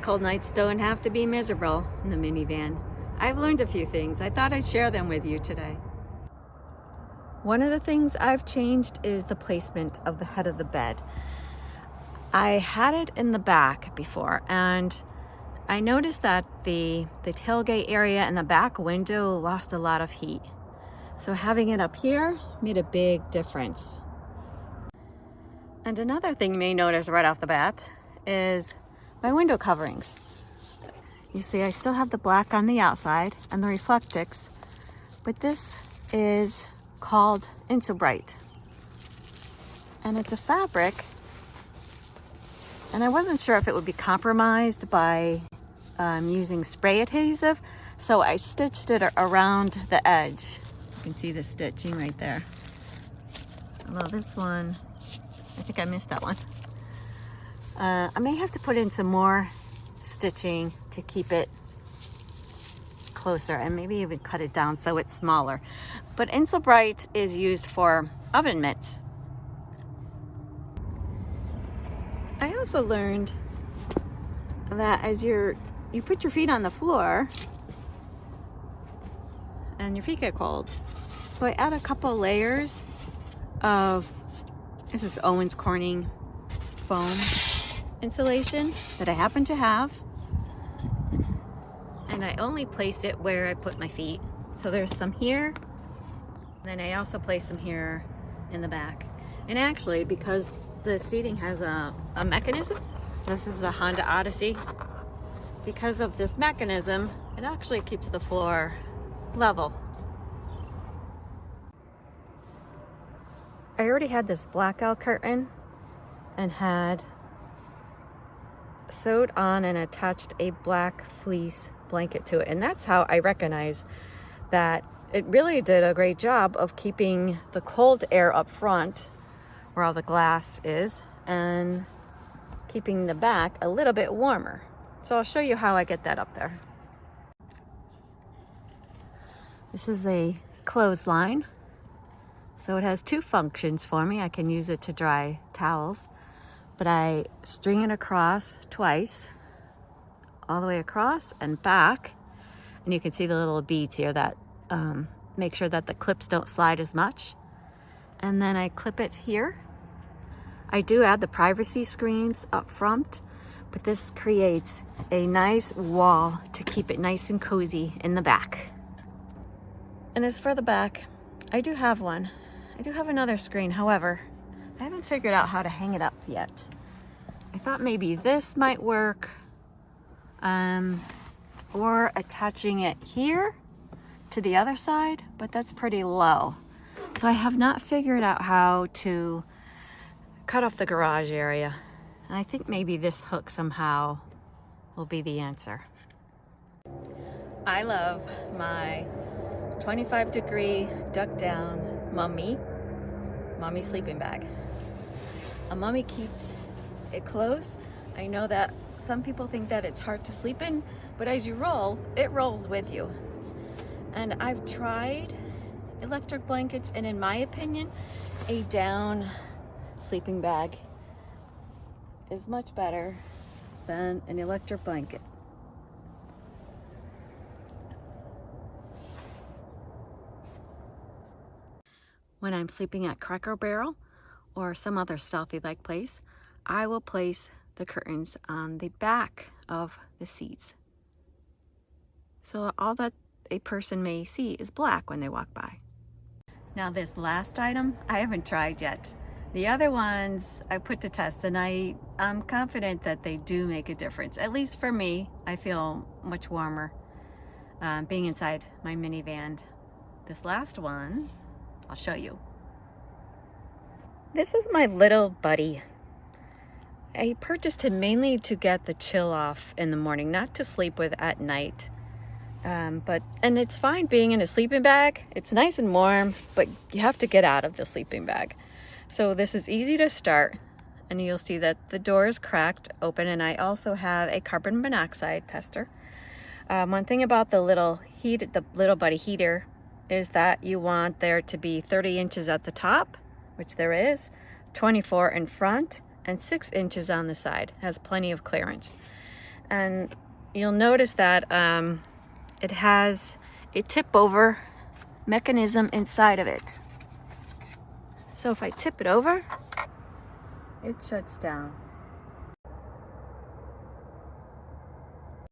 Cold nights don't have to be miserable in the minivan. I've learned a few things. I thought I'd share them with you today. One of the things I've changed is the placement of the head of the bed. I had it in the back before, and I noticed that the tailgate area and the back window lost a lot of heat. So having it up here made a big difference. And another thing you may notice right off the bat is my window coverings. You see, I still have the black on the outside and the Reflectix, but this is called Insul Bright. And it's a fabric, and I wasn't sure if it would be compromised by using spray adhesive, so I stitched it around the edge. You can see the stitching right there. Although this one, I think I missed that one. I may have to put in some more stitching to keep it closer, and maybe even cut it down so it's smaller. But Insul Bright is used for oven mitts. I also learned that as you put your feet on the floor and your feet get cold, so I add a couple layers of, this is Owens Corning foam insulation that I happen to have, and I only place it where I put my feet. So there's some here, and then I also place them here in the back. And actually, because the seating has a mechanism, this is a Honda Odyssey, because of this mechanism, it actually keeps the floor level. I already had this blackout curtain and had sewed on and attached a black fleece blanket to it, and that's how I recognize that it really did a great job of keeping the cold air up front where all the glass is and keeping the back a little bit warmer. So I'll show you how I get that up there. This is a clothesline, so it has two functions for me. I can use it to dry towels, but I string it across twice, all the way across and back, and you can see the little beads here that make sure that the clips don't slide as much. And then I clip it here. I do add the privacy screens up front, but this creates a nice wall to keep it nice and cozy in the back. And as for the back, I do have one. I do have another screen, however, I haven't figured out how to hang it up yet. I thought maybe this might work, or attaching it here to the other side, but that's pretty low. So I have not figured out how to cut off the garage area. And I think maybe this hook somehow will be the answer. I love my 25-degree duck down mummy sleeping bag. A mummy keeps it close. I know that some people think that it's hard to sleep in, but as you roll, it rolls with you. And I've tried electric blankets, and in my opinion, a down sleeping bag is much better than an electric blanket. When I'm sleeping at Cracker Barrel or some other stealthy-like place, I will place the curtains on the back of the seats, so all that a person may see is black when they walk by. Now this last item, I haven't tried yet. The other ones I put to test, and I'm confident that they do make a difference. At least for me, I feel much warmer being inside my minivan. This last one, I'll show you. This is my little buddy. I purchased him mainly to get the chill off in the morning, not to sleep with at night. And it's fine being in a sleeping bag. It's nice and warm, but you have to get out of the sleeping bag. So this is easy to start, and you'll see that the door is cracked open, and I also have a carbon monoxide tester. One thing about the little buddy heater is that you want there to be 30 inches at the top, which there is, 24 in front, and 6 inches on the side. Has plenty of clearance. And you'll notice that it has a tip over mechanism inside of it. So if I tip it over, it shuts down.